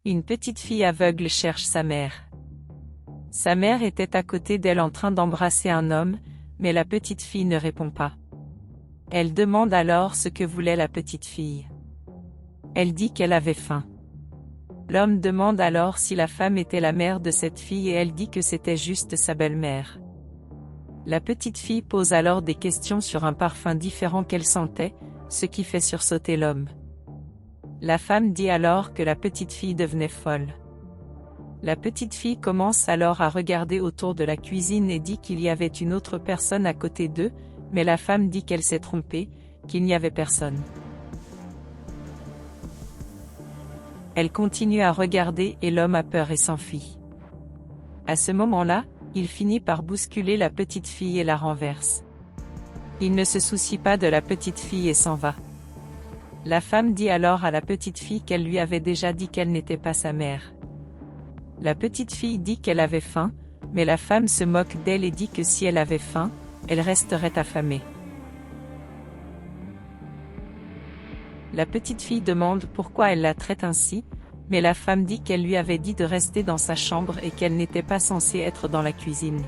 Une petite fille aveugle cherche sa mère. Sa mère était à côté d'elle en train d'embrasser un homme, mais la petite fille ne répond pas. Elle demande alors ce que voulait la petite fille. Elle dit qu'elle avait faim. L'homme demande alors si la femme était la mère de cette fille et elle dit que c'était juste sa belle-mère. La petite fille pose alors des questions sur un parfum différent qu'elle sentait, ce qui fait sursauter l'homme. La femme dit alors que la petite fille devenait folle. La petite fille commence alors à regarder autour de la cuisine et dit qu'il y avait une autre personne à côté d'eux, mais la femme dit qu'elle s'est trompée, qu'il n'y avait personne. Elle continue à regarder et l'homme a peur et s'enfuit. À ce moment-là, il finit par bousculer la petite fille et la renverse. Il ne se soucie pas de la petite fille et s'en va. La femme dit alors à la petite fille qu'elle lui avait déjà dit qu'elle n'était pas sa mère. La petite fille dit qu'elle avait faim, mais la femme se moque d'elle et dit que si elle avait faim, elle resterait affamée. La petite fille demande pourquoi elle la traite ainsi, mais la femme dit qu'elle lui avait dit de rester dans sa chambre et qu'elle n'était pas censée être dans la cuisine.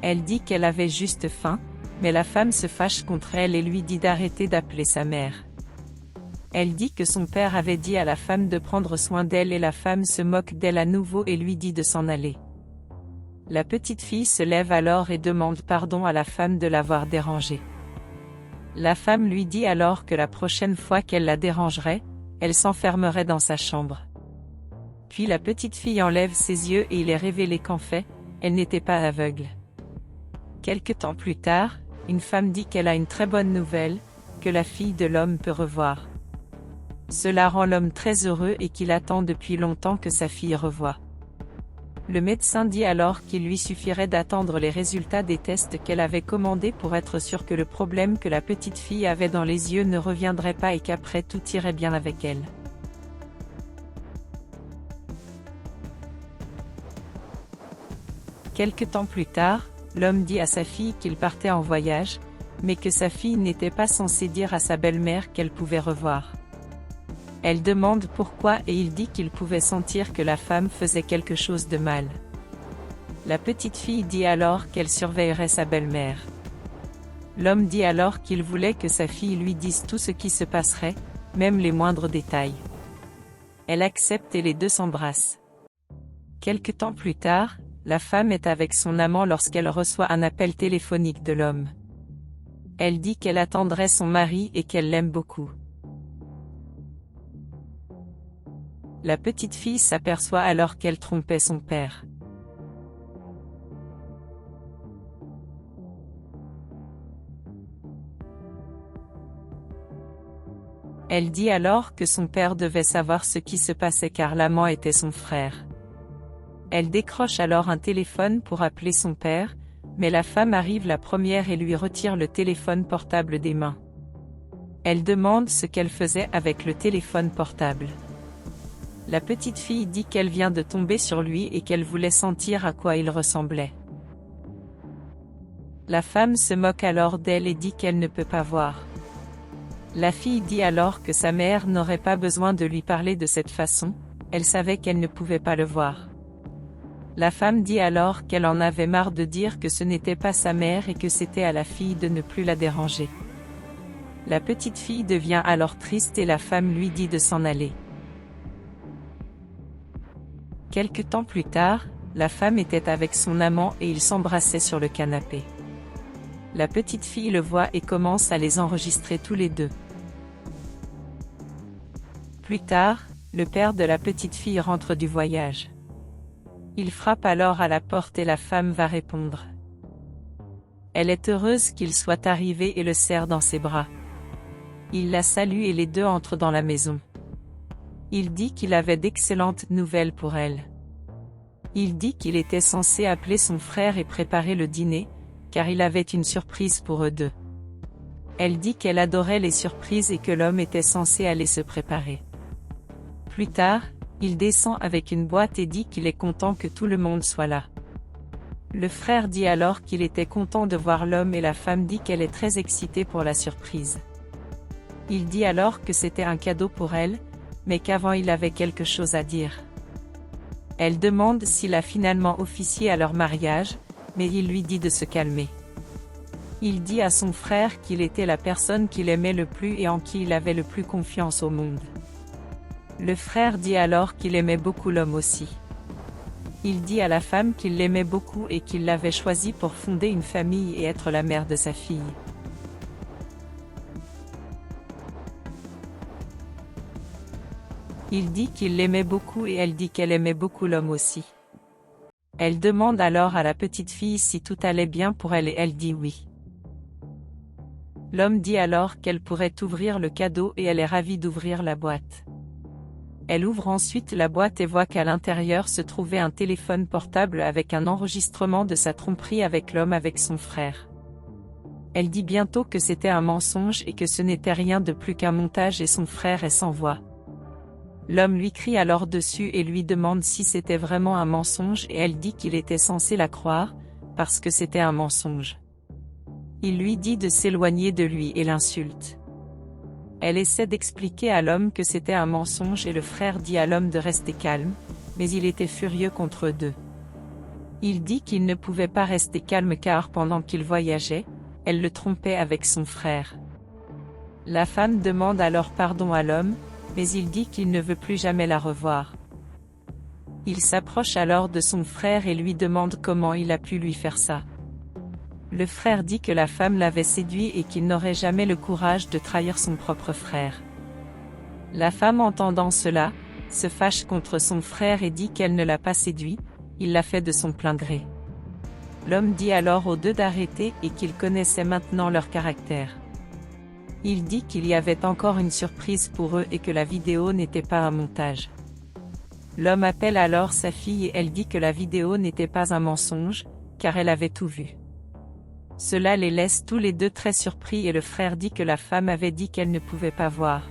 Elle dit qu'elle avait juste faim, mais la femme se fâche contre elle et lui dit d'arrêter d'appeler sa mère. Elle dit que son père avait dit à la femme de prendre soin d'elle et la femme se moque d'elle à nouveau et lui dit de s'en aller. La petite fille se lève alors et demande pardon à la femme de l'avoir dérangée. La femme lui dit alors que la prochaine fois qu'elle la dérangerait, elle s'enfermerait dans sa chambre. Puis la petite fille enlève ses yeux et il est révélé qu'en fait, elle n'était pas aveugle. Quelque temps plus tard, une femme dit qu'elle a une très bonne nouvelle, que la fille de l'homme peut revoir. Cela rend l'homme très heureux et qu'il attend depuis longtemps que sa fille revoie. Le médecin dit alors qu'il lui suffirait d'attendre les résultats des tests qu'elle avait commandés pour être sûr que le problème que la petite fille avait dans les yeux ne reviendrait pas et qu'après tout irait bien avec elle. Quelque temps plus tard, l'homme dit à sa fille qu'il partait en voyage, mais que sa fille n'était pas censée dire à sa belle-mère qu'elle pouvait revoir. Elle demande pourquoi et il dit qu'il pouvait sentir que la femme faisait quelque chose de mal. La petite fille dit alors qu'elle surveillerait sa belle-mère. L'homme dit alors qu'il voulait que sa fille lui dise tout ce qui se passerait, même les moindres détails. Elle accepte et les deux s'embrassent. Quelque temps plus tard, la femme est avec son amant lorsqu'elle reçoit un appel téléphonique de l'homme. Elle dit qu'elle attendrait son mari et qu'elle l'aime beaucoup. La petite fille s'aperçoit alors qu'elle trompait son père. Elle dit alors que son père devait savoir ce qui se passait car l'amant était son frère. Elle décroche alors un téléphone pour appeler son père, mais la femme arrive la première et lui retire le téléphone portable des mains. Elle demande ce qu'elle faisait avec le téléphone portable. La petite fille dit qu'elle vient de tomber sur lui et qu'elle voulait sentir à quoi il ressemblait. La femme se moque alors d'elle et dit qu'elle ne peut pas voir. La fille dit alors que sa mère n'aurait pas besoin de lui parler de cette façon, elle savait qu'elle ne pouvait pas le voir. La femme dit alors qu'elle en avait marre de dire que ce n'était pas sa mère et que c'était à la fille de ne plus la déranger. La petite fille devient alors triste et la femme lui dit de s'en aller. Quelque temps plus tard, la femme était avec son amant et ils s'embrassaient sur le canapé. La petite fille le voit et commence à les enregistrer tous les deux. Plus tard, le père de la petite fille rentre du voyage. Il frappe alors à la porte et la femme va répondre. Elle est heureuse qu'il soit arrivé et le serre dans ses bras. Il la salue et les deux entrent dans la maison. Il dit qu'il avait d'excellentes nouvelles pour elle. Il dit qu'il était censé appeler son frère et préparer le dîner, car il avait une surprise pour eux deux. Elle dit qu'elle adorait les surprises et que l'homme était censé aller se préparer. Plus tard, il descend avec une boîte et dit qu'il est content que tout le monde soit là. Le frère dit alors qu'il était content de voir l'homme et la femme dit qu'elle est très excitée pour la surprise. Il dit alors que c'était un cadeau pour elle, mais qu'avant il avait quelque chose à dire. Elle demande s'il a finalement officié à leur mariage, mais il lui dit de se calmer. Il dit à son frère qu'il était la personne qu'il aimait le plus et en qui il avait le plus confiance au monde. Le frère dit alors qu'il aimait beaucoup l'homme aussi. Il dit à la femme qu'il l'aimait beaucoup et qu'il l'avait choisi pour fonder une famille et être la mère de sa fille. Il dit qu'il l'aimait beaucoup et elle dit qu'elle aimait beaucoup l'homme aussi. Elle demande alors à la petite fille si tout allait bien pour elle et elle dit oui. L'homme dit alors qu'elle pourrait ouvrir le cadeau et elle est ravie d'ouvrir la boîte. Elle ouvre ensuite la boîte et voit qu'à l'intérieur se trouvait un téléphone portable avec un enregistrement de sa tromperie avec l'homme avec son frère. Elle dit bientôt que c'était un mensonge et que ce n'était rien de plus qu'un montage et son frère est sans voix. L'homme lui crie alors dessus et lui demande si c'était vraiment un mensonge et elle dit qu'il était censé la croire, parce que c'était un mensonge. Il lui dit de s'éloigner de lui et l'insulte. Elle essaie d'expliquer à l'homme que c'était un mensonge et le frère dit à l'homme de rester calme, mais il était furieux contre eux deux. Il dit qu'il ne pouvait pas rester calme car pendant qu'il voyageait, elle le trompait avec son frère. La femme demande alors pardon à l'homme, mais il dit qu'il ne veut plus jamais la revoir. Il s'approche alors de son frère et lui demande comment il a pu lui faire ça. Le frère dit que la femme l'avait séduit et qu'il n'aurait jamais le courage de trahir son propre frère. La femme entendant cela, se fâche contre son frère et dit qu'elle ne l'a pas séduit, il l'a fait de son plein gré. L'homme dit alors aux deux d'arrêter et qu'il connaissait maintenant leur caractère. Il dit qu'il y avait encore une surprise pour eux et que la vidéo n'était pas un montage. L'homme appelle alors sa fille et elle dit que la vidéo n'était pas un mensonge, car elle avait tout vu. Cela les laisse tous les deux très surpris et le frère dit que la femme avait dit qu'elle ne pouvait pas voir.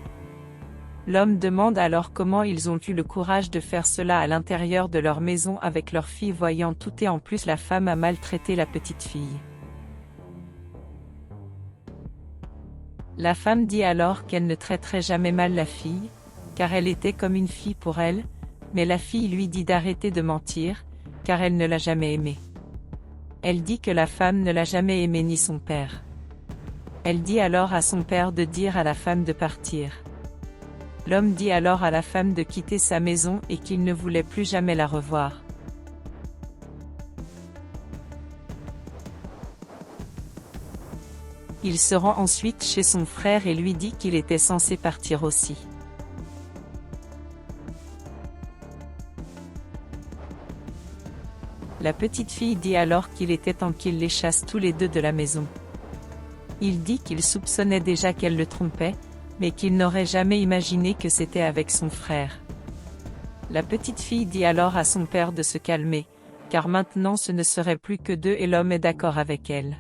L'homme demande alors comment ils ont eu le courage de faire cela à l'intérieur de leur maison avec leur fille voyant tout et en plus la femme a maltraité la petite fille. La femme dit alors qu'elle ne traiterait jamais mal la fille, car elle était comme une fille pour elle, mais la fille lui dit d'arrêter de mentir, car elle ne l'a jamais aimée. Elle dit que la femme ne l'a jamais aimé ni son père. Elle dit alors à son père de dire à la femme de partir. L'homme dit alors à la femme de quitter sa maison et qu'il ne voulait plus jamais la revoir. Il se rend ensuite chez son frère et lui dit qu'il était censé partir aussi. La petite fille dit alors qu'il était temps qu'il les chasse tous les deux de la maison. Il dit qu'il soupçonnait déjà qu'elle le trompait, mais qu'il n'aurait jamais imaginé que c'était avec son frère. La petite fille dit alors à son père de se calmer, car maintenant ce ne serait plus que deux et l'homme est d'accord avec elle.